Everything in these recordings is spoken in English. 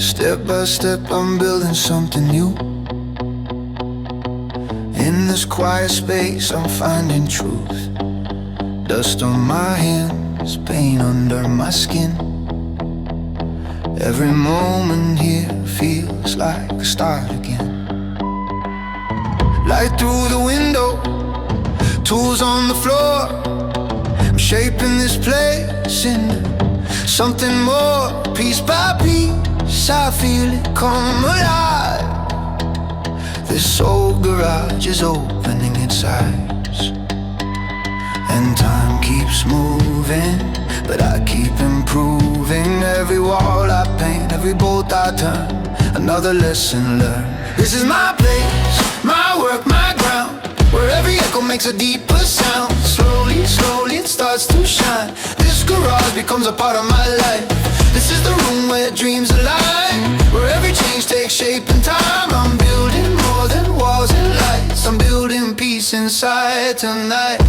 Step by step I'm building something new. In this quiet space I'm finding truth. Dust on my hands, pain under my skin. Every moment here feels like a start again. Light through the window, tools on the floor. I'm shaping this place into something more. Piece by piece I feel it come alive. This old garage is opening its eyes, and time keeps moving, but I keep improving. Every wall I paint, every bolt I turn, another lesson learned. This is my place, my work, my ground, where every echo makes a deeper sound. Slowly, slowly it starts to shine. This garage becomes a part of my life. This is the room where dreams align, where every change takes shape in time. I'm building more than walls and lights. I'm building peace inside tonight.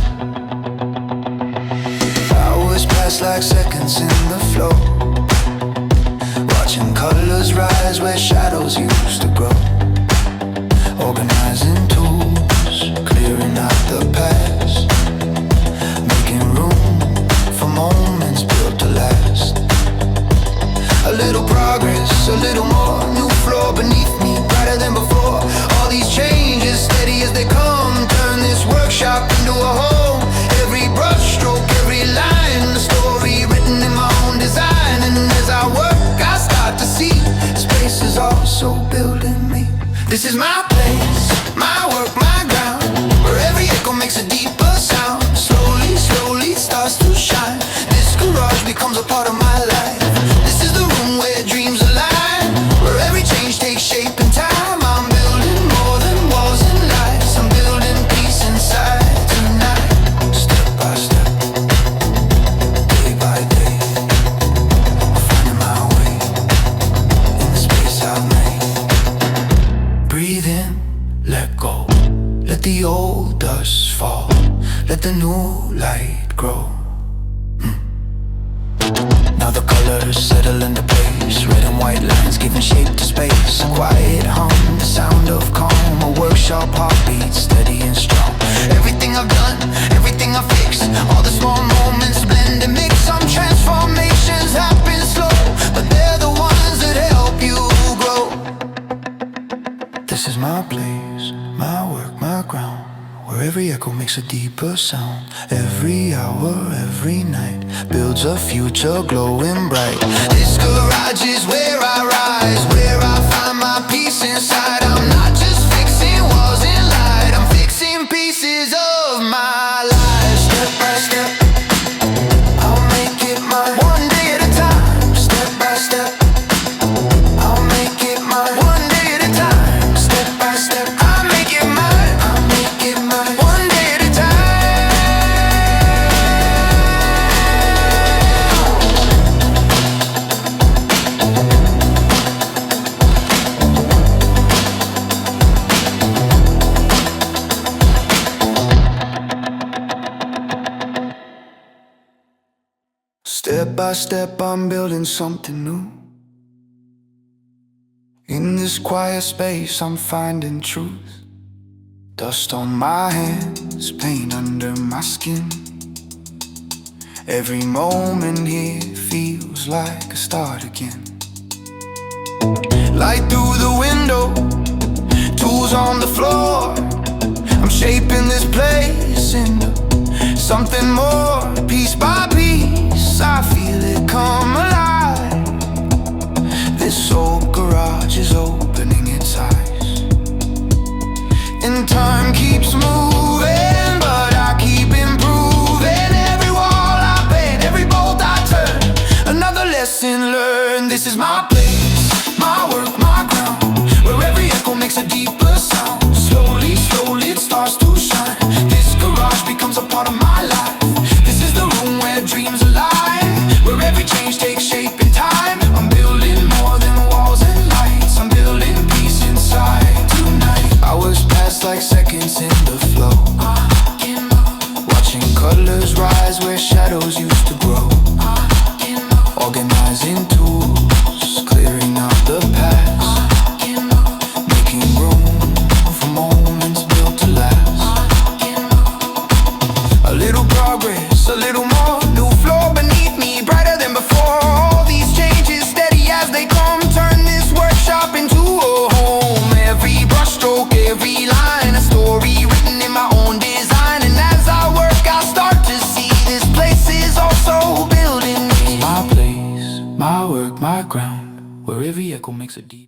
Hours pass like seconds in the flow, watching colors rise where shadows used to grow. Organizing tools, clearing out the past, making room for moments built to last. A little progress, a little more. New floor beneath me, brighter than before. All these changes, steady as they come, turn this workshop into a home. Every brush stroke, every line, the story written in my own design. And as I work, I start to see space is also building me. This is my place, my work, my ground, where every echo makes a deeper sound. Slowly, slowly it starts to shine. This garage becomes a part of my life. This is the room where dreams align, where every change takes shape in time. I'm building more than walls and lights. I'm building peace inside tonight. Step by step, day by day, finding my way in the space I've made. Breathe in, let go, let the old dust fall, let the new light grow. Now the colors settle into place, red and white lines giving shape to space. A quiet hum, the sound of calm, a workshop heartbeat steady and strong. Everything I've done, everything I fixed, all the small moments blend and mix. Some transformations happen slow, but they're the ones that help you grow. This is my place, my work, my ground, where every echo makes a deeper sound. Every hour, every night builds a future glowing bright. This garage is where I rise, where I find my peace inside. I'm not just fixing walls and light, I'm fixing pieces of my life. Step by step, I'll make it mine. One day at a time, step by step, I'll make it mine. One day at a time, step by step, I'll make it mine. I'll make it mine. One day at a time. Step by step I'm building something new. In this quiet space I'm finding truth. Dust on my hands, pain under my skin. Every moment here feels like a start again. Light through the window, tools on the floor. I'm shaping this place into something more. Piece by piece I feel it come alive. This old garage is opening its eyes, and time keeps moving, but I keep improving. Every wall I paint, every bolt I turn, another lesson learned. This is my place, my work, my ground, where every echo makes a deeper sound. Slowly, slowly it starts to shine. This garage becomes a part of my life. This is the room where dreams align, where every change takes shape in time. I'm building more than walls and lights. I'm building peace inside tonight. Hours pass like seconds in the flow, watching colors rise where shadows used to grow. Organizing tools, clearing out the the echo makes it deep.